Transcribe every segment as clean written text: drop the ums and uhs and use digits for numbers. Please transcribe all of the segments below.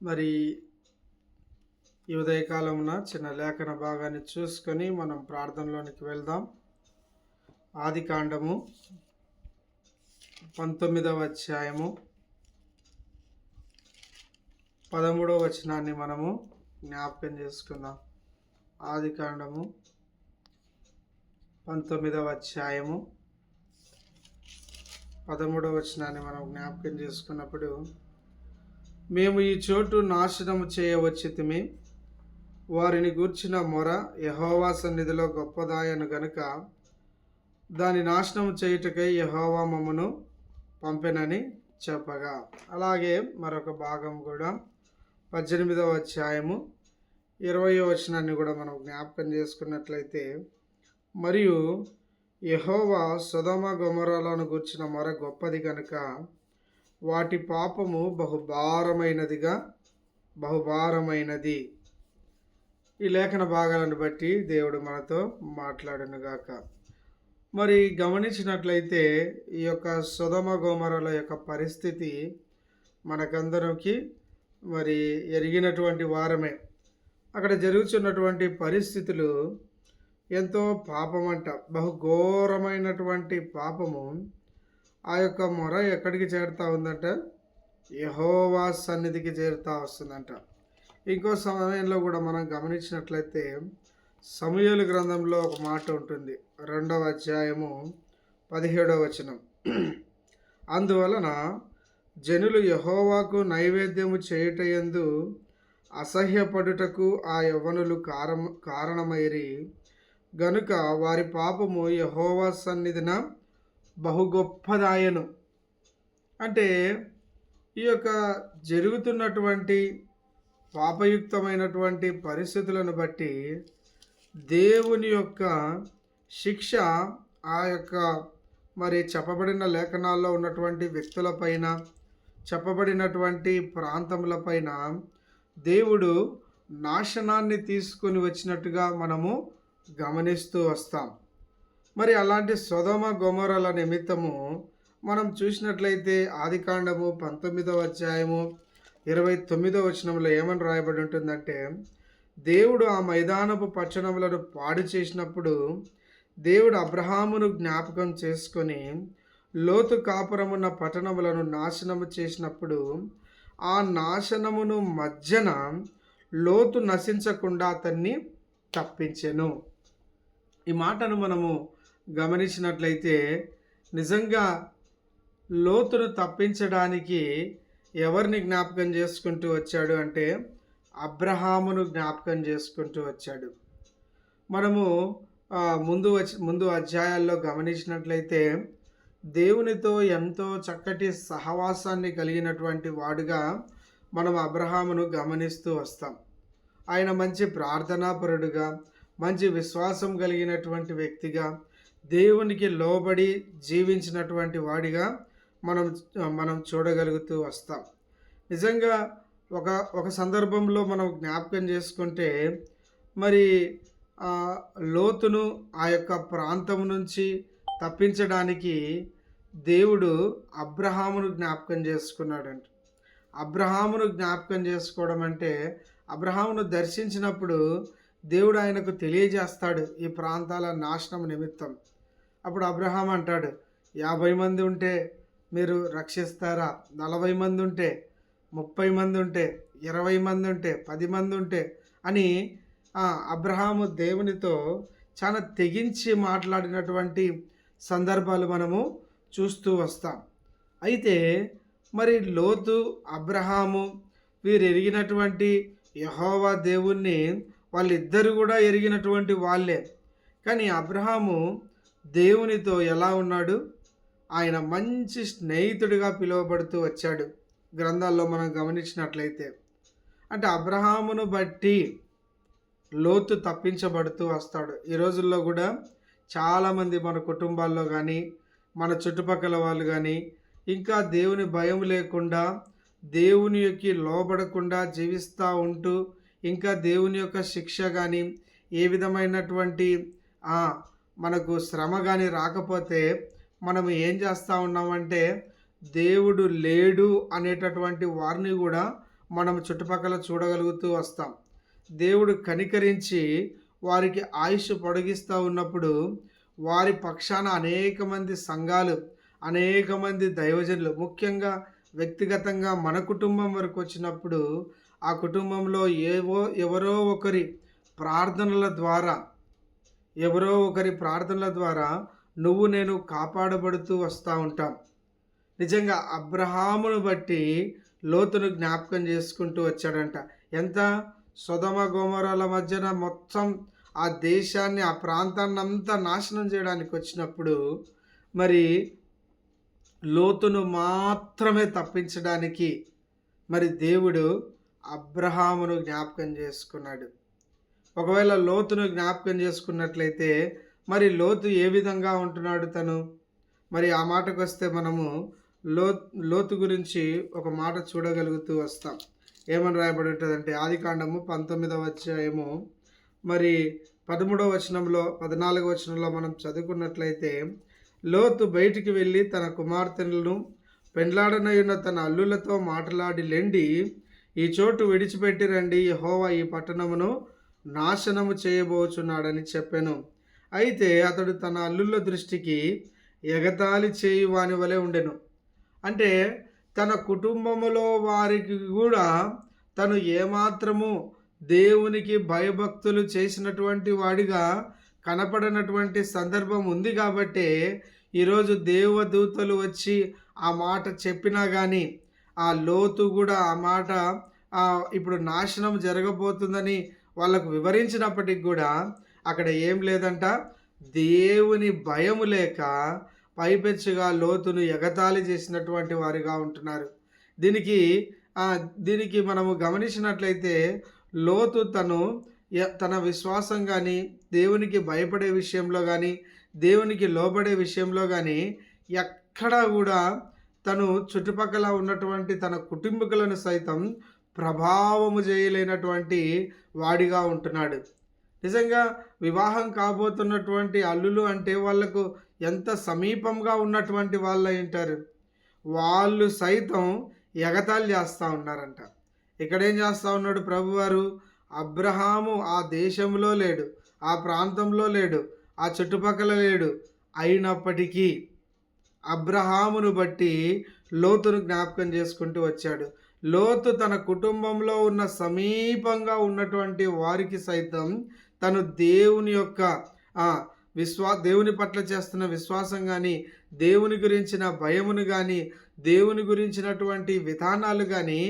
మరి ఈ ఉదయకాలమున చిన్న లేఖన భాగాన్ని చూసుకొని మనం ప్రార్థనలోనికి వెళ్దాం. ఆదికాండము 19వ అధ్యాయము 13వ వచనాన్ని మనము జ్ఞాపకం చేసుకుందాం. ఆదికాండము 19వ అధ్యాయము 13వ వచనాన్ని మనం జ్ఞాపకం చేసుకున్నప్పుడు, మేము ఈ చోటు నాశనము చేయవచ్చితిమి, వారిని గూర్చిన మొర యెహోవా సన్నిధిలో గొప్పదాయను గనుక దాని నాశనం చేయుటకై యెహోవా మమ్మను పంపెనని చెప్పగా. అలాగే మరొక భాగం కూడా 18వ అధ్యాయము 20వ వచనాన్ని కూడా మనం జ్ఞాపకం చేసుకున్నట్లయితే, మరియు యెహోవా సొదొమ గొమొర్రాలను గూర్చిన మొర గొప్పది కనుక వాటి పాపము బహుభారమైనది. ఈ లేఖన భాగాలను బట్టి దేవుడు మనతో మాట్లాడునుగాక. మరి గమనించినట్లయితే ఈ యొక్క సొదొమ గొమొర్రాల యొక్క పరిస్థితి మనకందరికి మరి ఎరిగినటువంటి వారమే. అక్కడ జరుగుతున్నటువంటి పరిస్థితులు ఎంతో పాపమంట, బహుఘోరమైనటువంటి పాపము. ఆ యొక్క మొర ఎక్కడికి చేరుతూ ఉందంట? యెహోవా సన్నిధికి చేరుతూ వస్తుందంట. ఇంకో సమయంలో కూడా మనం గమనించినట్లయితే సమూయేలు గ్రంథంలో ఒక మాట ఉంటుంది, 2వ అధ్యాయము 17వ వచనం. అందువలన జనులు యెహోవాకు నైవేద్యము చేయుటయందు అసహ్యపడుటకు ఆ యవ్వనులు కారణమైరి గనుక వారి పాపము యెహోవా సన్నిధిన బహు గొప్పదాయను. అంటే ఈ యొక్క జరుగుతున్నటువంటి పాపయుక్తమైనటువంటి పరిస్థితులను బట్టి దేవుని యొక్క శిక్ష ఆ యొక్క మరి చెప్పబడిన లేఖనాల్లో ఉన్నటువంటి వ్యక్తులపైన, చెప్పబడినటువంటి ప్రాంతములపైన దేవుడు నాశనాన్ని తీసుకొని వచ్చినట్టుగా మనము గమనిస్తూ వస్తాం. మరి అలాంటి సొదొమ గొమొర్రాల నిమిత్తము మనం చూసినట్లయితే ఆదికాండము 19వ అధ్యాయము 29వ వచనంలో ఏమని రాయబడి ఉంటుందంటే, దేవుడు ఆ మైదానపు పట్టణములను పాడు చేసినప్పుడు దేవుడు అబ్రహామును జ్ఞాపకం చేసుకొని లోతు కాపురమున్న పట్టణములను నాశనము చేసినప్పుడు ఆ నాశనమును మధ్యన లోతు నశించకుండా అతన్ని తప్పించెను. ఈ మాటను మనము గమనించినట్లయితే నిజంగా లోతును తప్పించడానికి ఎవరిని జ్ఞాపకం చేసుకుంటూ వచ్చాడు అంటే అబ్రహామును జ్ఞాపకం చేసుకుంటూ వచ్చాడు. మనము ముందు అధ్యాయాల్లో గమనించినట్లయితే దేవునితో ఎంతో చక్కటి సహవాసాన్ని కలిగినటువంటి వాడుగా మనం అబ్రహామును గమనిస్తూ వస్తాం. ఆయన మంచి ప్రార్థనాపరుడుగా, మంచి విశ్వాసం కలిగినటువంటి వ్యక్తిగా, దేవునికి లోబడి జీవించినటువంటి వాడిగా మనం చూడగలుగుతూ వస్తాం. నిజంగా ఒక సందర్భంలో మనం జ్ఞాపకం చేసుకుంటే మరి లోతును ఆ యొక్క ప్రాంతం నుంచి తప్పించడానికి దేవుడు అబ్రహామును జ్ఞాపకం చేసుకున్నాడంట. అబ్రహామును జ్ఞాపకం చేసుకోవడం అంటే అబ్రహామును దర్శించినప్పుడు దేవుడు ఆయనకు తెలియజేస్తాడు ఈ ప్రాంతాల నాశనం నిమిత్తం. అప్పుడు అబ్రహాం అంటాడు, 50 మంది ఉంటే మీరు రక్షిస్తారా? 40 మంది ఉంటే, 30 మంది ఉంటే, 20 మంది ఉంటే, 10 మంది ఉంటే అని అబ్రహాము దేవునితో చాలా తెగించి మాట్లాడినటువంటి సందర్భాలు మనము చూస్తూ వస్తాం. అయితే మరి లోతు, అబ్రహాము వీరు ఎరిగినటువంటి యెహోవా దేవుణ్ణి వాళ్ళిద్దరు కూడా ఎరిగినటువంటి వాళ్ళే. కానీ అబ్రహాము దేవునితో ఎలా ఉన్నాడు? ఆయన మంచి స్నేహితుడిగా పిలువబడుతూ వచ్చాడు గ్రంథాల్లో మనం గమనించినట్లయితే. అంటే అబ్రహామును బట్టి లోతు తప్పించబడుతూ వస్తాడు. ఈ రోజుల్లో కూడా చాలామంది మన కుటుంబాల్లో కానీ, మన చుట్టుపక్కల వాళ్ళు కానీ ఇంకా దేవుని భయం లేకుండా, దేవుని యొక్క లోబడకుండా జీవిస్తూ ఉంటూ, ఇంకా దేవుని యొక్క శిక్ష కానీ ఏ విధమైనటువంటి మనకు శ్రమ కానీ రాకపోతే మనం ఏం చేస్తూ ఉన్నామంటే దేవుడు లేడు అనేటటువంటి వారిని కూడా మనం చుట్టుపక్కల చూడగలుగుతూ వస్తాం. దేవుడు కనికరించి వారికి ఆయుష్ పొడిగిస్తూ ఉన్నప్పుడు వారి పక్షాన అనేక మంది సంఘాలు, అనేక మంది దైవజనులు, ముఖ్యంగా వ్యక్తిగతంగా మన కుటుంబం వరకు వచ్చినప్పుడు ఆ కుటుంబంలో ఎవరో ఒకరి ప్రార్థనల ద్వారా నువ్వు నేను కాపాడబడుతూ వస్తూ ఉంటాం. నిజంగా అబ్రహామును బట్టి లోతును జ్ఞాపకం చేసుకుంటూ వచ్చాడంట. ఎంత సొదొమ గొమొర్రాల మధ్యన మొత్తం ఆ దేశాన్ని, ఆ ప్రాంతాన్ని అంతా నాశనం చేయడానికి వచ్చినప్పుడు మరి లోతును మాత్రమే తప్పించడానికి మరి దేవుడు అబ్రహామును జ్ఞాపకం చేసుకున్నాడు. ఒకవేళ లోతును జ్ఞాపకం చేసుకున్నట్లయితే మరి లోతు ఏ విధంగా ఉంటున్నాడు తను? మరి ఆ మాటకు వస్తే మనము లోతు గురించి ఒక మాట చూడగలుగుతూ వస్తాం. ఏమని రాయబడి ఉంటుందంటే ఆదికాండము 19వ అధ్యాయము మరి 13వ వచనంలో 14వ వచనంలో మనం చదువుకున్నట్లయితే, లోతు బయటికి వెళ్ళి తన కుమార్తెలను పెండ్లాడనయున్న తన అల్లులతో మాట్లాడి లెండి, ఈ చోటు విడిచిపెట్టి రండి, యెహోవా ఈ పట్టణమును నాశనము చేయబోచున్నాడని చెప్పాను. అయితే అతడు తన అల్లుల దృష్టికి ఎగతాళి చేయు వాని వలె ఉండెను. అంటే తన కుటుంబములో వారికి కూడా తను ఏమాత్రము దేవునికి భయభక్తులు చేసినటువంటి వాడిగా కనపడినటువంటి సందర్భం ఉంది కాబట్టి ఈరోజు దేవదూతలు వచ్చి ఆ మాట చెప్పినా కానీ ఆ లోతు కూడా ఆ మాట ఇప్పుడు నాశనం జరగబోతుందని వాళ్ళకు వివరించినప్పటికి కూడా అక్కడ ఏం లేదంట, దేవుని భయము లేక పైపెచ్చుగా లోతును ఎగతాళి చేసినటువంటి వారిగా ఉంటున్నారు. దీనికి మనము గమనించినట్లయితే లోతు తన విశ్వాసం కానీ, దేవునికి భయపడే విషయంలో కానీ, దేవునికి లోబడే విషయంలో కానీ ఎక్కడా కూడా తను చుట్టుపక్కల ఉన్నటువంటి తన కుటుంబీకులను సైతం ప్రభావము చేయలేనటువంటి వాడిగా ఉంటున్నాడు. నిజంగా వివాహం కాబోతున్నటువంటి అల్లులు అంటే వాళ్లకు ఎంత సమీపంగా ఉన్నటువంటి వాళ్ళు ఉంటారు. వాళ్ళు సైతం ఎగతాళి చేస్తూ ఉన్నారంట. ఇక్కడేం చేస్తూ ఉన్నాడు ప్రభువారు? అబ్రహాము ఆ దేశంలో లేడు, ఆ ప్రాంతంలో లేడు, ఆ చుట్టుపక్కల లేడు. అయినప్పటికీ అబ్రహామును బట్టి లోతును జ్ఞాపకం చేసుకుంటూ వచ్చాడు. లోతు తన కుటుంబంలో ఉన్న సమీపంగా ఉన్నటువంటి వారికి సైతం తను దేవుని యొక్క దేవుని పట్ల చేస్తున్న విశ్వాసం కానీ, దేవుని గురించిన భయమును కానీ, దేవుని గురించినటువంటి విధానాలు కానీ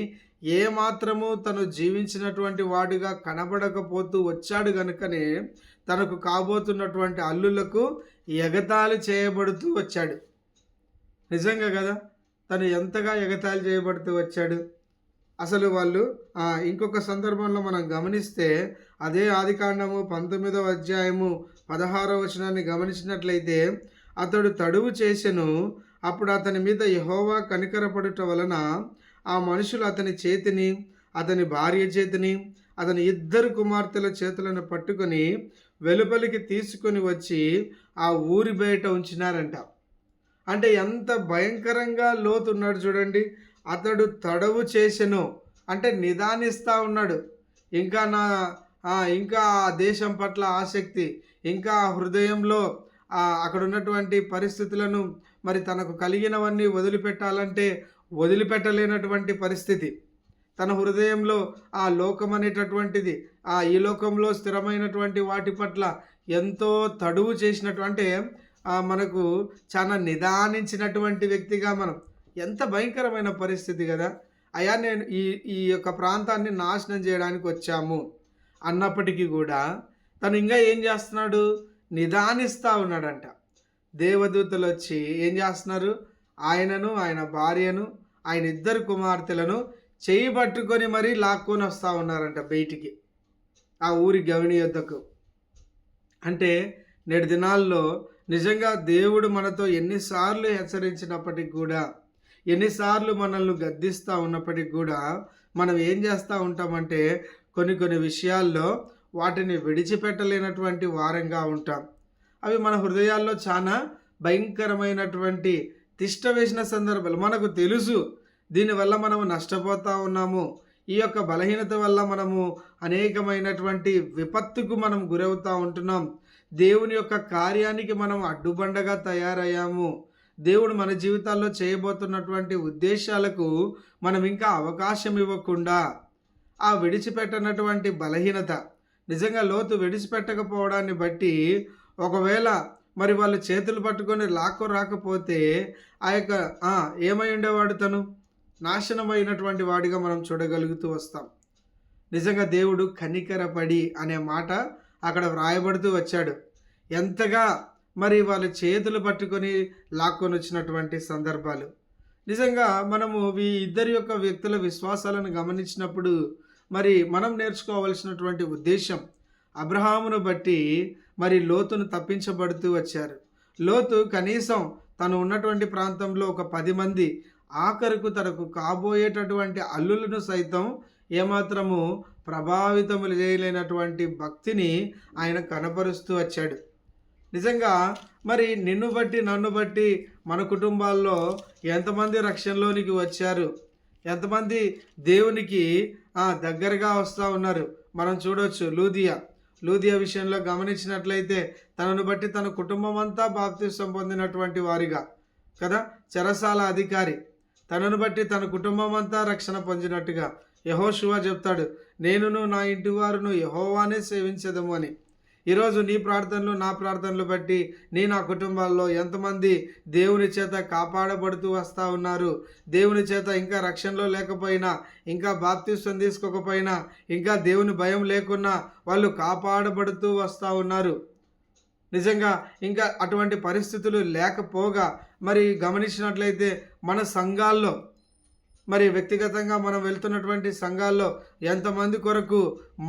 ఏమాత్రము తను జీవించినటువంటి వాడిగా కనబడకపోతూ వచ్చాడు కనుకనే తనకు కాబోతున్నటువంటి అల్లులకు ఎగతాళి చేయబడుతూ వచ్చాడు. నిజంగా కదా, తను ఎంతగా ఎగతాళి చేయబడుతూ వచ్చాడు. అసలు వాళ్ళు ఇంకొక సందర్భంలో మనం గమనిస్తే అదే ఆదికాండము 19వ అధ్యాయము 16వ వచనాన్ని గమనించినట్లయితే, అతడు తడువు చేసెను, అప్పుడు అతని మీద యెహోవా కనికరపడుట వలన ఆ మనుషులు అతని చేతిని, అతని భార్య చేతిని, అతని 2 కుమార్తెల చేతులను పట్టుకొని వెలుపలికి తీసుకొని వచ్చి ఆ ఊరి బయట ఉంచినారంట. అంటే ఎంత భయంకరంగా లోతు ఉన్నాడు చూడండి. అతడు తడవు చేసెను అంటే నిదానిస్తూ ఉన్నాడు. ఇంకా ఆ దేశం పట్ల ఆసక్తి, ఇంకా హృదయంలో అక్కడ ఉన్నటువంటి పరిస్థితులను మరి తనకు కలిగినవన్నీ వదిలిపెట్టాలంటే వదిలిపెట్టలేనటువంటి పరిస్థితి. తన హృదయంలో ఆ లోకం అనేటటువంటిది, ఈ లోకంలో స్థిరమైనటువంటి వాటి పట్ల ఎంతో తడువు చేసినటువంటి మనకు చాలా నిదానించినటువంటి వ్యక్తిగా మనం, ఎంత భయంకరమైన పరిస్థితి కదా. అయ్యా నేను ఈ యొక్క ప్రాంతాన్ని నాశనం చేయడానికి వచ్చాము అన్నప్పటికీ కూడా తను ఇంకా ఏం చేస్తున్నాడు? నిదానిస్తూ ఉన్నాడంట. దేవదూతలు వచ్చి ఏం చేస్తున్నారు? ఆయనను, ఆయన భార్యను, ఆయన 2 కుమార్తెలను చేయి పట్టుకొని మరీ లాక్కొని వస్తూ ఉన్నారంట బయటికి, ఆ ఊరి గవిని యొద్దకు. అంటే నేటి దినాల్లో నిజంగా దేవుడు మనతో ఎన్నిసార్లు హెచ్చరించినప్పటికి కూడా, ఎన్నిసార్లు మనల్ని గద్దిస్తూ ఉన్నప్పటికి కూడా మనం ఏం చేస్తూ ఉంటామంటే కొన్ని విషయాల్లో వాటిని విడిచిపెట్టలేనటువంటి వారంగా ఉంటాం. అవి మన హృదయాల్లో చాలా భయంకరమైనటువంటి తిష్ట వేసిన సందర్భాలు. మనకు తెలుసు దీనివల్ల మనం నష్టపోతూ ఉన్నాము, ఈ యొక్క బలహీనత వల్ల మనము అనేకమైనటువంటి విపత్తుకు మనం గురవుతూ ఉంటున్నాం. దేవుని యొక్క కార్యానికి మనం అడ్డుబండగా తయారయ్యాము. దేవుడు మన జీవితాల్లో చేయబోతున్నటువంటి ఉద్దేశాలకు మనం ఇంకా అవకాశం ఇవ్వకుండా ఆ విడిచిపెట్టనటువంటి బలహీనత, నిజంగా లోతు విడిచిపెట్టకపోవడాన్ని బట్టి ఒకవేళ మరి వాళ్ళు చేతులు పట్టుకొని లాక్కు రాకపోతే ఆ యొక్క ఏమై ఉండేవాడు, తను నాశనమైనటువంటి వాడిగా మనం చూడగలుగుతూ వస్తాం. నిజంగా దేవుడు కనికరపడి అనే మాట అక్కడ వ్రాయబడుతూ వచ్చాడు. ఎంతగా మరి వాళ్ళ చేతులు పట్టుకొని లాక్కొని వచ్చినటువంటి సందర్భాలు. నిజంగా మనము ఈ ఇద్దరి యొక్క వ్యక్తుల విశ్వాసాలను గమనించినప్పుడు మరి మనం నేర్చుకోవాల్సినటువంటి ఉద్దేశం, అబ్రహామును బట్టి మరి లోతును తప్పించబడుతూ వచ్చారు. లోతు కనీసం తను ఉన్నటువంటి ప్రాంతంలో ఒక 10 మంది, ఆఖరుకు తనకు కాబోయేటటువంటి అల్లులను సైతం ఏమాత్రము ప్రభావితములు చేయలేనటువంటి భక్తిని ఆయన కనపరుస్తూ వచ్చాడు. నిజంగా మరి నిన్ను బట్టి నన్ను బట్టి మన కుటుంబాల్లో ఎంతమంది రక్షణలోనికి వచ్చారు, ఎంతమంది దేవునికి దగ్గరగా వస్తూ ఉన్నారు మనం చూడవచ్చు. లూదియా విషయంలో గమనించినట్లయితే తనను బట్టి తన కుటుంబం అంతా బాప్తిసం పొందినటువంటి వారిగా కదా. చెరసాల అధికారి తనను బట్టి తన కుటుంబం అంతా రక్షణ పొందినట్టుగా యెహోషువ చెప్తాడు, నేనును నా ఇంటి వారును యెహోవానే సేవించదము అని. ఈరోజు నీ ప్రార్థనలు నా ప్రార్థనలు బట్టి నా కుటుంబాల్లో ఎంతమంది దేవుని చేత కాపాడబడుతూ వస్తూ ఉన్నారు, దేవుని చేత ఇంకా రక్షణలో లేకపోయినా, ఇంకా బాప్తిస్వం తీసుకోకపోయినా, ఇంకా దేవుని భయం లేకున్నా వాళ్ళు కాపాడబడుతూ వస్తూ ఉన్నారు. నిజంగా ఇంకా అటువంటి పరిస్థితులు లేకపోగా మరి గమనించినట్లయితే మన సంఘాల్లో మరి వ్యక్తిగతంగా మనం వెళ్తున్నటువంటి సంఘాల్లో ఎంతమంది కొరకు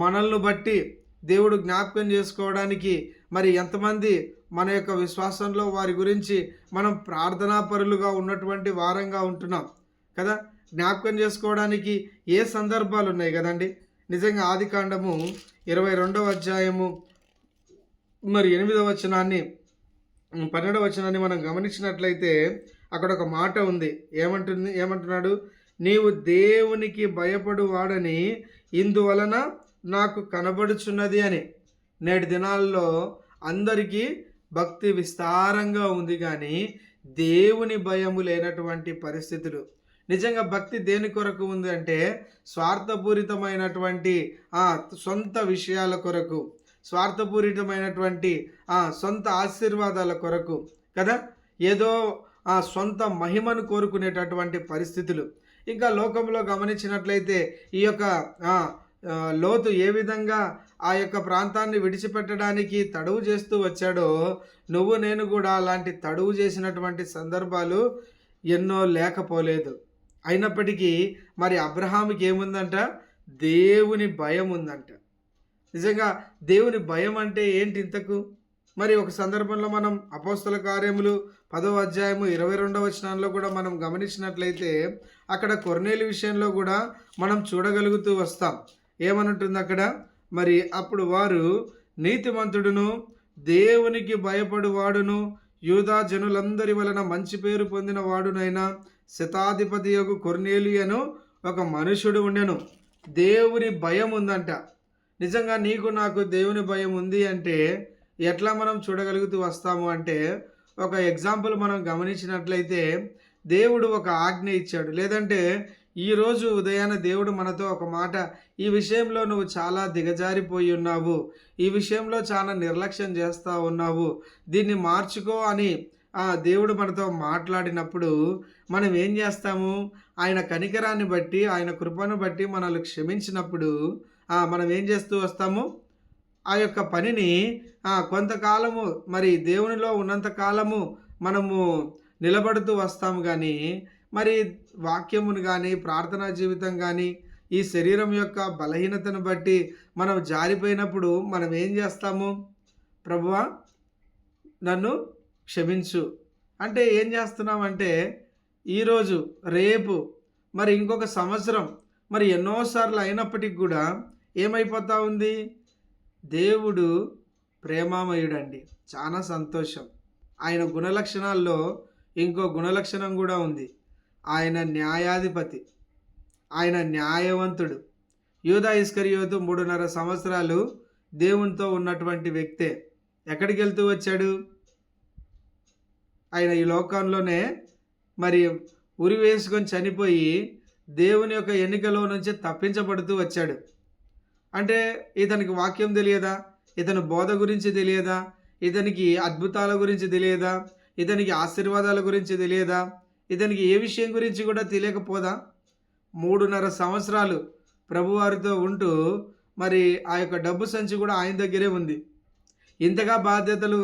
మనల్ని బట్టి దేవుడు జ్ఞాపకం చేసుకోవడానికి మరి ఎంతమంది మన యొక్క విశ్వాసంలో వారి గురించి మనం ప్రార్థనాపరులుగా ఉన్నటువంటి వారంగా ఉంటున్నాం కదా. జ్ఞాపకం చేసుకోవడానికి ఏ సందర్భాలు ఉన్నాయి కదండి. నిజంగా ఆదికాండము 22వ అధ్యాయము మరి 8వ వచనాన్ని 12వ వచనాన్ని మనం గమనించినట్లయితే అక్కడ ఒక మాట ఉంది. ఏమంటున్నాడు, నీవు దేవునికి భయపడు వాడని ఇందువలన నాకు కనబడుచున్నది అని. నేటి దినాల్లో అందరికీ భక్తి విస్తారంగా ఉంది కానీ దేవుని భయము లేనటువంటి పరిస్థితులు. నిజంగా భక్తి దేని కొరకు ఉంది అంటే స్వార్థపూరితమైనటువంటి సొంత విషయాల కొరకు, స్వార్థపూరితమైనటువంటి సొంత ఆశీర్వాదాల కొరకు కదా, ఏదో సొంత మహిమను కోరుకునేటటువంటి పరిస్థితులు. ఇంకా లోకంలో గమనించినట్లయితే ఈ యొక్క లోతు ఏ విధంగా ఆ యొక్క ప్రాంతాన్ని విడిచిపెట్టడానికి తడువు చేస్తూ వచ్చాడో, నువ్వు నేను కూడా అలాంటి తడువు చేసినటువంటి సందర్భాలు ఎన్నో లేకపోలేదు. అయినప్పటికీ మరి అబ్రహాముకి ఏముందంట, దేవుని భయం ఉందంట. నిజంగా దేవుని భయం అంటే ఏంటి ఇంతకు? మరి ఒక సందర్భంలో మనం అపోస్తల కార్యములు 10వ అధ్యాయము 22వ వచనంలో కూడా మనం గమనించినట్లయితే అక్కడ కొర్నేలి విషయంలో కూడా మనం చూడగలుగుతూ వస్తాం. ఏమనుంటుంది అక్కడ, మరి అప్పుడు వారు నీతిమంతుడును దేవునికి భయపడువాడును యూదా జనులందరి వలన మంచి పేరు పొందిన వాడునైనా శతాధిపతి యొక్క కొర్నేలియను ఒక మనుషుడు ఉండెను. దేవుని భయం ఉందంట. నిజంగా నీకు నాకు దేవుని భయం ఉంది అంటే ఎట్లా మనం చూడగలుగుతూ వస్తాము అంటే, ఒక ఎగ్జాంపుల్ మనం గమనించినట్లయితే దేవుడు ఒక ఆజ్ఞ ఇచ్చాడు, లేదంటే ఈరోజు ఉదయాన దేవుడు మనతో ఒక మాట, ఈ విషయంలో నువ్వు చాలా దిగజారిపోయి ఉన్నావు, ఈ విషయంలో చాలా నిర్లక్ష్యం చేస్తూ ఉన్నావు, దీన్ని మార్చుకో అని దేవుడు మనతో మాట్లాడినప్పుడు మనం ఏం చేస్తాము, ఆయన కనికరాన్ని బట్టి ఆయన కృపను బట్టి మనల్ని క్షమించినప్పుడు మనం ఏం చేస్తూ వస్తాము, ఆ యొక్క పనిని కొంతకాలము మరి దేవునిలో ఉన్నంత కాలము మనము నిలబడుతూ వస్తాము. కానీ మరి వాక్యమును కానీ ప్రార్థనా జీవితం కానీ ఈ శరీరం యొక్క బలహీనతను బట్టి మనం జారిపోయినప్పుడు మనం ఏం చేస్తాము, ప్రభువా నన్ను క్షమించు అంటే ఏం చేస్తున్నామంటే ఈరోజు రేపు మరి ఇంకొక సంవత్సరం మరి ఎన్నోసార్లు అయినప్పటికి కూడా ఏమైపోతూ ఉంది, దేవుడు ప్రేమామయుడండి, చాలా సంతోషం. ఆయన గుణలక్షణాల్లో ఇంకో గుణలక్షణం కూడా ఉంది, ఆయన న్యాయాధిపతి. ఆయన న్యాయవంతుడు. యూదా ఇస్కరియోతు 3.5 సంవత్సరాలు దేవునితో ఉన్నటువంటి వ్యక్తే. ఎక్కడికి వెళ్తూ వచ్చాడు? ఆయన ఈ లోకంలోనే మరి ఉరి వేసుకొని చనిపోయి దేవుని యొక్క ఎన్నికలో నుంచి తప్పించబడుతూ వచ్చాడు. అంటే ఇతనికి వాక్యం తెలియదా? ఇతని బోధ గురించి తెలియదా? ఇతనికి అద్భుతాల గురించి తెలియదా? ఇతనికి ఆశీర్వాదాల గురించి తెలియదా? ఇతనికి ఏ విషయం గురించి కూడా తెలియకపోదా? 3.5 సంవత్సరాలు ప్రభువారితో ఉంటూ మరి ఆ యొక్క డబ్బు సంచి కూడా ఆయన దగ్గరే ఉంది. ఇంతగా బాధ్యతలు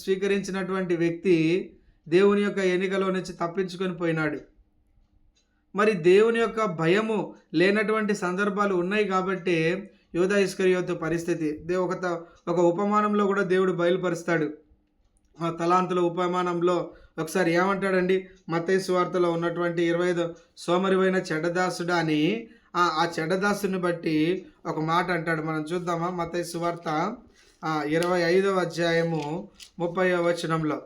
స్వీకరించినటువంటి వ్యక్తి దేవుని యొక్క ఎన్నికలో నుంచి తప్పించుకొని పోయినాడు. మరి దేవుని యొక్క భయము లేనటువంటి సందర్భాలు ఉన్నాయి కాబట్టి యూదా ఇస్కరియోతు పరిస్థితి ఒక ఉపమానంలో కూడా దేవుడు బయలుపరుస్తాడు. ఆ తలాంతుల ఉపమానంలో ఒకసారి ఏమంటాడండి? మత్తయి సువార్తలో ఉన్నటువంటి 25 సోమరివైన చెడ్డదాసుడా అని ఆ చెడ్డదాసుని బట్టి ఒక మాట అంటాడు. మనం చూద్దామా? మత్తయి సువార్త 25వ అధ్యాయము 30వ వచనంలో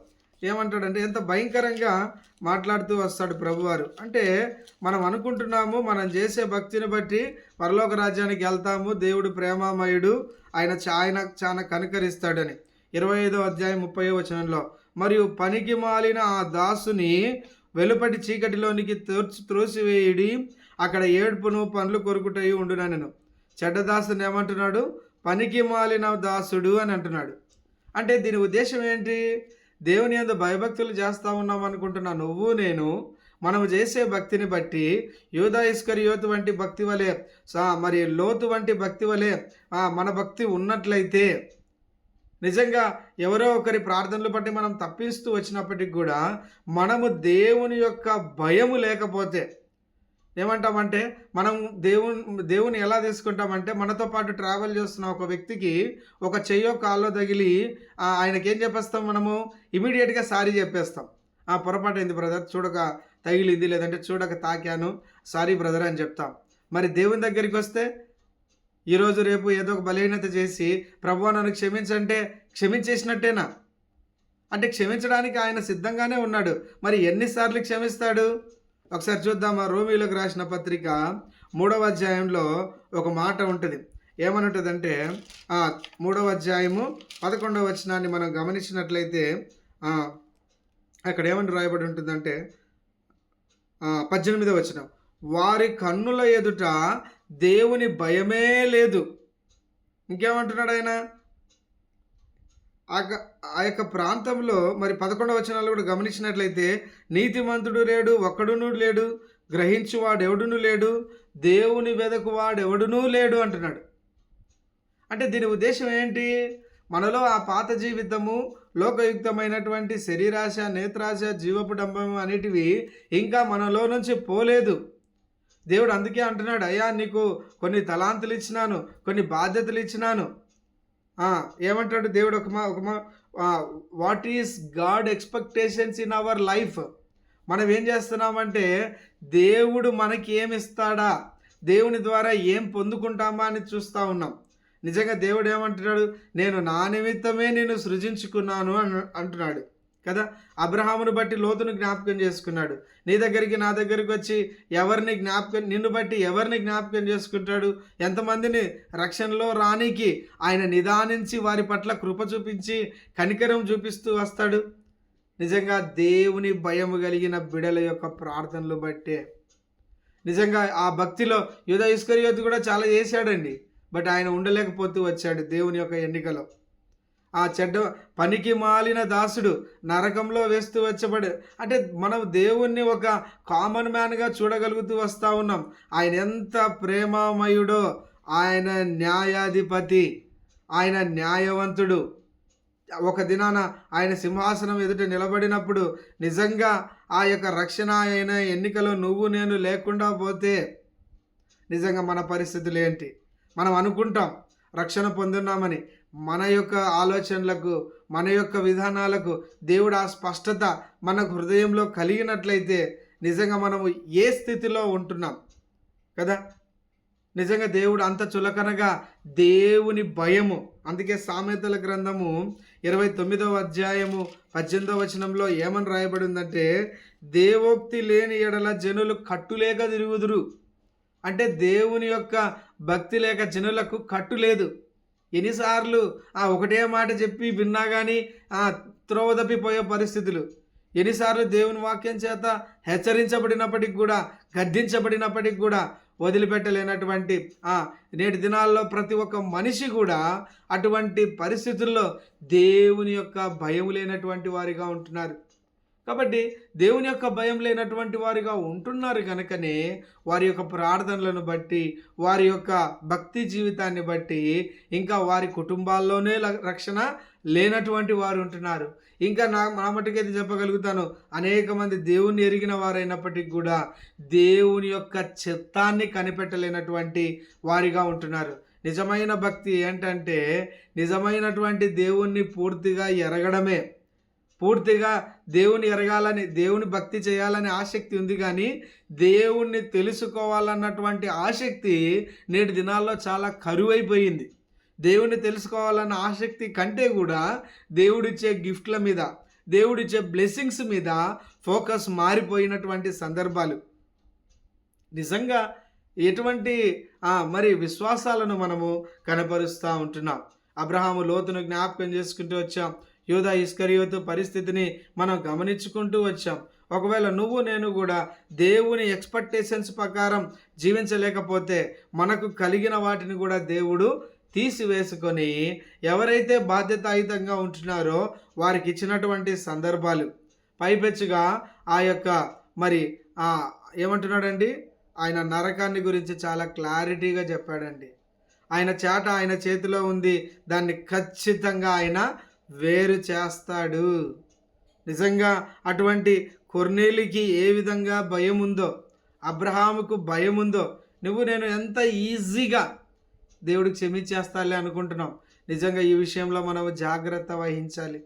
ఏమంటాడంటే, ఎంత భయంకరంగా మాట్లాడుతూ వస్తాడు ప్రభువారు. అంటే మనం అనుకుంటున్నాము మనం చేసే భక్తిని బట్టి పరలోక రాజ్యానికి వెళ్తాము, దేవుడు ప్రేమామయుడు, ఆయన చాలా కనికరిస్తాడని. 25వ అధ్యాయం 30వ వచనంలో, మరియు పనికి మాలిన ఆ దాసుని వెలుపటి చీకటిలోనికి త్రోసివేయుడి, అక్కడ ఏడ్పును పండ్లు కొరుకుటయి ఉండునెను. చెడ్డదాసుని ఏమంటున్నాడు? పనికి మాలిన దాసుడు అని అంటున్నాడు. అంటే దీని ఉద్దేశం ఏంటి? దేవుని యందు భయభక్తులు చేస్తూ ఉన్నాం అనుకుంటున్నా నువ్వు నేను, మనము చేసే భక్తిని బట్టి యూదా ఇస్కరియోతు వంటి భక్తి వలె మరి లోతు వంటి భక్తి వలె మన భక్తి ఉన్నట్లయితే, నిజంగా ఎవరో ఒకరి ప్రార్థనలు బట్టి మనం తప్పిస్తూ వచ్చినప్పటికి కూడా మనము దేవుని యొక్క భయము లేకపోతే ఏమంటామంటే, మనం దేవుని ఎలా తీసుకుంటామంటే, మనతో పాటు ట్రావెల్ చేస్తున్న ఒక వ్యక్తికి ఒక చెయ్యో కాల్లో తగిలి ఆయనకేం చెప్పేస్తాం? మనము ఇమీడియట్గా సారీ చెప్పేస్తాం. పొరపాటు అయింది బ్రదర్, చూడక తగిలింది, లేదంటే చూడక తాకాను, సారీ బ్రదర్ అని చెప్తాం. మరి దేవుని దగ్గరికి వస్తే ఈరోజు రేపు ఏదో ఒక బలహీనత చేసి ప్రభువా నన్ను క్షమించంటే క్షమించేసినట్టేనా? అంటే క్షమించడానికి ఆయన సిద్ధంగానే ఉన్నాడు. మరి ఎన్నిసార్లు క్షమిస్తాడు? ఒకసారి చూద్దామా? రోమీయులకు రాసిన పత్రిక 3వ అధ్యాయంలో ఒక మాట ఉంటుంది. ఏమని ఉంటుందంటే 3వ అధ్యాయము 11వ వచనాన్ని మనం గమనించినట్లయితే అక్కడ ఏమని రాయబడి ఉంటుందంటే 18వ వచనం, వారి కన్నుల ఎదుట దేవుని భయమే లేదు. ఇంకేమంటున్నాడు ఆయన? ఆ యొక్క ప్రాంతంలో మరి 11వ వచనాలు కూడా గమనించినట్లయితే, నీతిమంతుడు లేడు, ఒక్కడునూ లేడు, గ్రహించువాడెవడునూ లేడు, దేవుని వెదకువాడెవడునూ లేడు అంటున్నాడు. అంటే దీని ఉద్దేశం ఏంటి? మనలో ఆ పాత జీవితము, లోకయుక్తమైనటువంటి శరీరాశ, నేత్రాశ, జీవపు డంబం అనేటివి ఇంకా మనలో నుంచి పోలేదు. దేవుడు అందుకే అంటున్నాడు, అయ్యా నీకు కొన్ని తలాంతులు ఇచ్చినాను, కొన్ని బాధ్యతలు ఇచ్చినాను. ఏమంటాడు దేవుడు? What is God expectations in our life? మనం ఏం చేస్తున్నామంటే, దేవుడు మనకి ఏమి ఇస్తాడా, దేవుని ద్వారా ఏం పొందుకుంటామా అని చూస్తూ ఉన్నాం. నిజంగా దేవుడు ఏమంటున్నాడు? నేను నా నిమిత్తమే నేను సృజించుకున్నాను అంటున్నాడు కదా. అబ్రహామును బట్టి లోతును జ్ఞాపకం చేసుకున్నాడు. నీ దగ్గరికి నా దగ్గరికి వచ్చి నిన్ను బట్టి ఎవరిని జ్ఞాపకం చేసుకుంటాడు? ఎంతమందిని రక్షణలో రానికి ఆయన నిదానించి వారి పట్ల కృప చూపించి కనికరం చూపిస్తూ వస్తాడు. నిజంగా దేవుని భయము కలిగిన బిడల యొక్క ప్రార్థనలు బట్టే నిజంగా ఆ భక్తిలో యూదా ఇస్కరియోతు కూడా చాలా చేశాడండి. బట్ ఆయన ఉండలేకపోతూ వచ్చాడు దేవుని యొక్క ఎన్నికలో. ఆ చెడ్డ పనికి మాలిన దాసుడు నరకంలో వేస్తూ వచ్చబడి, అంటే మనం దేవుణ్ణి ఒక కామన్ మ్యాన్గా చూడగలుగుతూ వస్తూ ఉన్నాం. ఆయన ఎంత ప్రేమామయుడో, ఆయన న్యాయాధిపతి, ఆయన న్యాయవంతుడు. ఒక దినాన ఆయన సింహాసనం ఎదుట నిలబడినప్పుడు నిజంగా ఆ యొక్క రక్షణ అయిన ఎన్నికలో నువ్వు నేను లేకుండా పోతే నిజంగా మన పరిస్థితులు ఏంటి? మనం అనుకుంటాం రక్షణ పొందున్నామని. మన యొక్క ఆలోచనలకు, మన యొక్క విధానాలకు దేవుడు ఆ స్పష్టత మన హృదయంలో కలిగినట్లయితే నిజంగా మనము ఏ స్థితిలో ఉంటున్నాం కదా. నిజంగా దేవుడు అంత చులకనగా దేవుని భయము. అందుకే సామెతల గ్రంథము 29వ అధ్యాయము 18వ వచనంలో ఏమని రాయబడి ఉందంటే, దేవోక్తి లేని ఎడల జనులు కట్టులేక తిరుగుదురు. అంటే దేవుని యొక్క భక్తి లేక జనులకు కట్టు లేదు. ఎన్నిసార్లు ఒకటే మాట చెప్పి విన్నా కానీ త్రోవ తప్పిపోయే పరిస్థితులు. ఎన్నిసార్లు దేవుని వాక్యం చేత హెచ్చరించబడినప్పటికి కూడా, గద్దించబడినప్పటికి కూడా వదిలిపెట్టలేనటువంటి నేటి దినాల్లో ప్రతి ఒక్క మనిషి కూడా అటువంటి పరిస్థితుల్లో దేవుని యొక్క భయం లేనటువంటి వారిగా ఉంటున్నారు. కాబట్టి దేవుని యొక్క భయం లేనటువంటి వారిగా ఉంటున్నారు కనుకనే వారి యొక్క ప్రార్థనలను బట్టి, వారి యొక్క భక్తి జీవితాన్ని బట్టి ఇంకా వారి కుటుంబాల్లోనే రక్షణ లేనటువంటి వారు ఉంటున్నారు. ఇంకా నా మటుకైతే చెప్పగలుగుతాను, అనేక మంది దేవుణ్ణి ఎరిగిన వారైనప్పటికీ కూడా దేవుని యొక్క చిత్తాన్ని కనిపెట్టలేనటువంటి వారిగా ఉంటున్నారు. నిజమైన భక్తి ఏంటంటే నిజమైనటువంటి దేవుణ్ణి పూర్తిగా ఎరగడమే. పూర్తిగా దేవుని ఎరగాలని, దేవుని భక్తి చేయాలని ఆసక్తి ఉంది, కానీ దేవుణ్ణి తెలుసుకోవాలన్నటువంటి ఆసక్తి నేటి దినాల్లో చాలా కరువైపోయింది. దేవుణ్ణి తెలుసుకోవాలన్న ఆసక్తి కంటే కూడా దేవుడిచ్చే గిఫ్ట్ల మీద, దేవుడిచ్చే బ్లెస్సింగ్స్ మీద ఫోకస్ మారిపోయినటువంటి సందర్భాలు. నిజంగా ఎటువంటి మరి విశ్వాసాలను మనము కనపరుస్తూ ఉంటున్నాం. అబ్రహాము లోతును జ్ఞాపకం చేసుకుంటూ వచ్చాం. యూదా ఇస్కరియోతు పరిస్థితిని మనం గమనించుకుంటూ వచ్చాం. ఒకవేళ నువ్వు నేను కూడా దేవుని ఎక్స్పెక్టేషన్స్ ప్రకారం జీవించలేకపోతే మనకు కలిగిన వాటిని కూడా దేవుడు తీసివేసుకొని ఎవరైతే బాధ్యతాయుతంగా ఉంటున్నారో వారికి ఇచ్చినటువంటి సందర్భాలు, పైపెచ్చుగా ఆ యొక్క మరి ఏమంటున్నాడండి, ఆయన నరకాన్ని గురించి చాలా క్లారిటీగా చెప్పాడండి. ఆయన చేట ఆయన చేతిలో ఉంది, దాన్ని ఖచ్చితంగా ఆయన వేరు చేస్తాడు. నిజంగా అటువంటి కొర్నేలికి ఏ విధంగా భయం ఉందో, అబ్రహాముకు భయం ఉందో, నువ్వు నేను ఎంత ఈజీగా దేవుడికి క్షమించేస్తాలే అనుకుంటున్నాం. నిజంగా ఈ విషయంలో మనం జాగ్రత్త వహించాలి.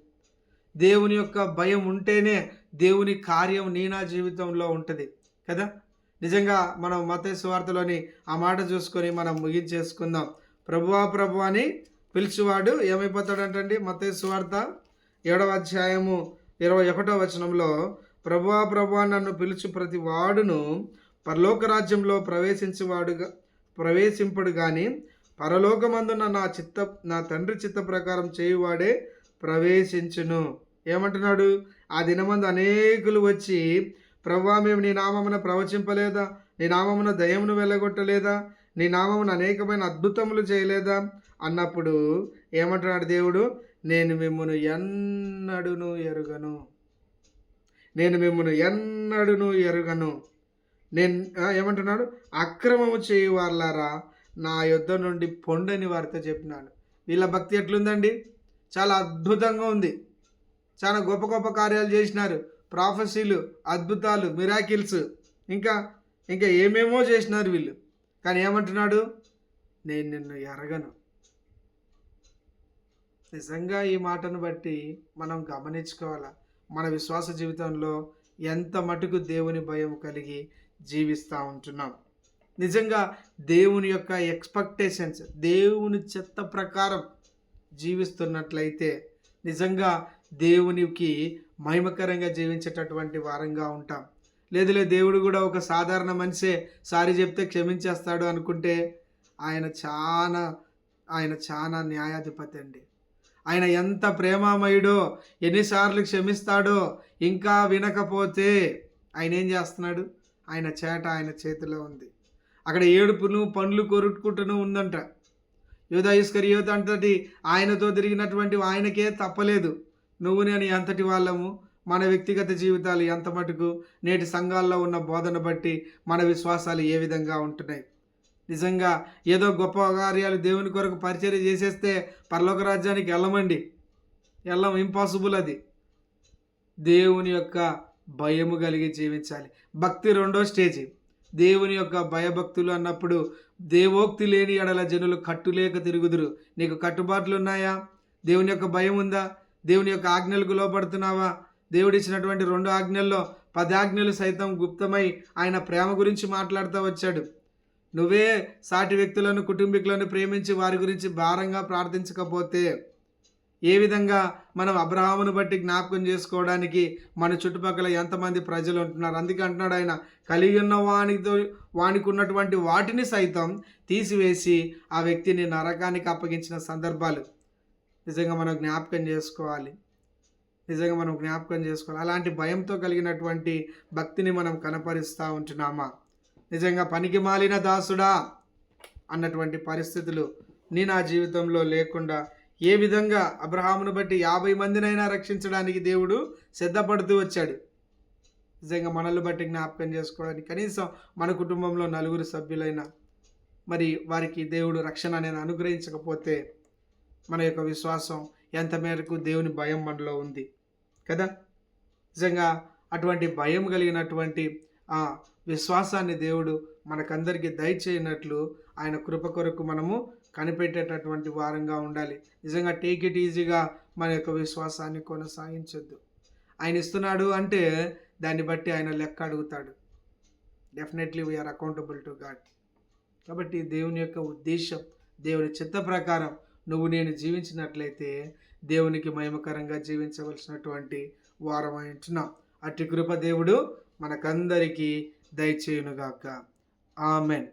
దేవుని యొక్క భయం ఉంటేనే దేవుని కార్యం నీ నా జీవితంలో ఉంటుంది కదా. నిజంగా మనం మత్తయి సువార్తలోని ఆ మాట చూసుకొని మనం ముగించేసుకుందాం. ప్రభువా ప్రభు అని పిలిచేవాడు ఏమైపోతాడంటండి. మత్తయి సువార్త 7వ అధ్యాయము 21వ వచనంలో, ప్రభువా ప్రభువా నన్ను పిలుచు ప్రతి వాడును పరలోక రాజ్యంలో ప్రవేశింపడు కానీ పరలోకమందున నా తండ్రి చిత్త ప్రకారం చేయువాడే ప్రవేశించును. ఏమంటున్నాడు? ఆ దినమందు అనేకులు వచ్చి, ప్రభువా మేము నీ నామమున ప్రవచింపలేదా, నీ నామమున దయ్యమును వెళ్ళగొట్టలేదా, నీ నామమున అనేకమైన అద్భుతములు చేయలేదా అన్నప్పుడు ఏమంటున్నాడు దేవుడు? నేను మిమ్మును ఎన్నడును ఎరుగను, నేను మిమ్మును ఎన్నడును ఎరుగను. నేను ఏమంటున్నాడు? అక్రమము చేయువార్లారా నా యొద్ద నుండి పొండని వారితో చెప్పినాడు. వీళ్ళ భక్తి ఎట్లుందండి? చాలా అద్భుతంగా ఉంది. చాలా గొప్ప గొప్ప కార్యాలు చేసినారు. ప్రాఫెసీలు, అద్భుతాలు, మిరాకిల్స్, ఇంకా ఏమేమో చేసినారు వీళ్ళు. కానీ ఏమంటున్నాడు? నేను నిన్ను ఎరగను. నిజంగా ఈ మాటను బట్టి మనం గమనించుకోవాలా, మన విశ్వాస జీవితంలో ఎంత మటుకు దేవుని భయం కలిగి జీవిస్తూ ఉంటున్నాం. నిజంగా దేవుని యొక్క ఎక్స్పెక్టేషన్స్, దేవుని చిత్త ప్రకారం జీవిస్తున్నట్లయితే నిజంగా దేవునికి మహిమకరంగా జీవించేటటువంటి వారంగా ఉంటాం. లేదులే దేవుడు కూడా ఒక సాధారణ మనిషే, సారీ చెప్తే క్షమించేస్తాడు అనుకుంటే ఆయన చాలా న్యాయాధిపతి అండి. ఆయన ఎంత ప్రేమామయుడో, ఎన్నిసార్లు క్షమిస్తాడో. ఇంకా వినకపోతే ఆయన ఏం చేస్తున్నాడు? ఆయన చేట ఆయన చేతిలో ఉంది. అక్కడ ఏడుపును పండ్లు కొరుట్టుకుంటూనే ఉందంట. యూదా ఇస్కరియోతు అంతటి ఆయనతో తిరిగినటువంటి ఆయనకే తప్పలేదు. నువ్వు నేను ఎంతటి వాళ్ళము, మన వ్యక్తిగత జీవితాలు ఎంత మటుకు, నేటి సంఘాల్లో ఉన్న బోధన బట్టి మన విశ్వాసాలు ఏ విధంగా ఉంటున్నాయి. నిజంగా ఏదో గొప్ప కార్యాలు దేవుని కొరకు పరిచర్య చేసేస్తే పరలోక రాజ్యానికి వెళ్ళం, ఇంపాసిబుల్ అది. దేవుని యొక్క భయము కలిగి జీవించాలి. భక్తి 2వ స్టేజీ. దేవుని యొక్క భయభక్తులు అన్నప్పుడు, దేవోక్తి లేని ఎడల జనులు కట్టులేక తిరుగుదురు. నీకు కట్టుబాట్లు ఉన్నాయా? దేవుని యొక్క భయం ఉందా? దేవుని యొక్క ఆజ్ఞలకు లోపడుతున్నావా? దేవుడిచ్చినటువంటి 2 ఆజ్ఞల్లో 10 ఆజ్ఞలు సైతం గుప్తమై ఆయన ప్రేమ గురించి మాట్లాడుతూ వచ్చాడు. నువ్వే సాటి వ్యక్తులను, కుటుంబీకులను ప్రేమించి వారి గురించి భారంగా ప్రార్థించకపోతే ఏ విధంగా మనం అబ్రహామును బట్టి జ్ఞాపకం చేసుకోవడానికి మన చుట్టుపక్కల ఎంతమంది ప్రజలు ఉంటున్నారు. అందుకే అంటున్నాడు ఆయన, కలిగి ఉన్న వానికి ఉన్నటువంటి వాటిని సైతం తీసివేసి ఆ వ్యక్తిని నరకానికి అప్పగించిన సందర్భాలు నిజంగా మనం జ్ఞాపకం చేసుకోవాలి. అలాంటి భయంతో కలిగినటువంటి భక్తిని మనం కనపరుస్తూ ఉంటున్నామా? నిజంగా పనికి మాలిన దాసుడా అన్నటువంటి పరిస్థితులు నా జీవితంలో లేకుండా ఏ విధంగా అబ్రహామును బట్టి 50 మందినైనా రక్షించడానికి దేవుడు సిద్ధపడుతూ వచ్చాడు. నిజంగా మనల్ని బట్టి జ్ఞాపకం చేసుకోవడానికి కనీసం మన కుటుంబంలో 4 సభ్యులైనా మరి వారికి దేవుడు రక్షణ అనేది అనుగ్రహించకపోతే మన యొక్క విశ్వాసం ఎంత మేరకు దేవుని భయం మనలో ఉంది కదా. నిజంగా అటువంటి భయం కలిగినటువంటి ఆ విశ్వాసాన్ని దేవుడు మనకందరికీ దయచేయనట్లు ఆయన కృప కొరకు మనము కనిపెట్టేటటువంటి వారంగా ఉండాలి. నిజంగా టేక్ ఇట్ ఈజీగా మన యొక్క విశ్వాసాన్ని కొనసాగించొద్దు. ఆయన ఇస్తున్నాడు అంటే దాన్ని బట్టి ఆయన లెక్క అడుగుతాడు. Definitely we are accountable to God. కాబట్టి దేవుని యొక్క ఉద్దేశం, దేవుని చిత్త ప్రకారం నువ్వు నేను జీవించినట్లయితే దేవునికి మహిమకరంగా జీవించవలసినటువంటి వారమై ఉంటున్నాం. అట్టి కృప దేవుడు మనకందరికీ దయచేయునుగాక. ఆమెన్.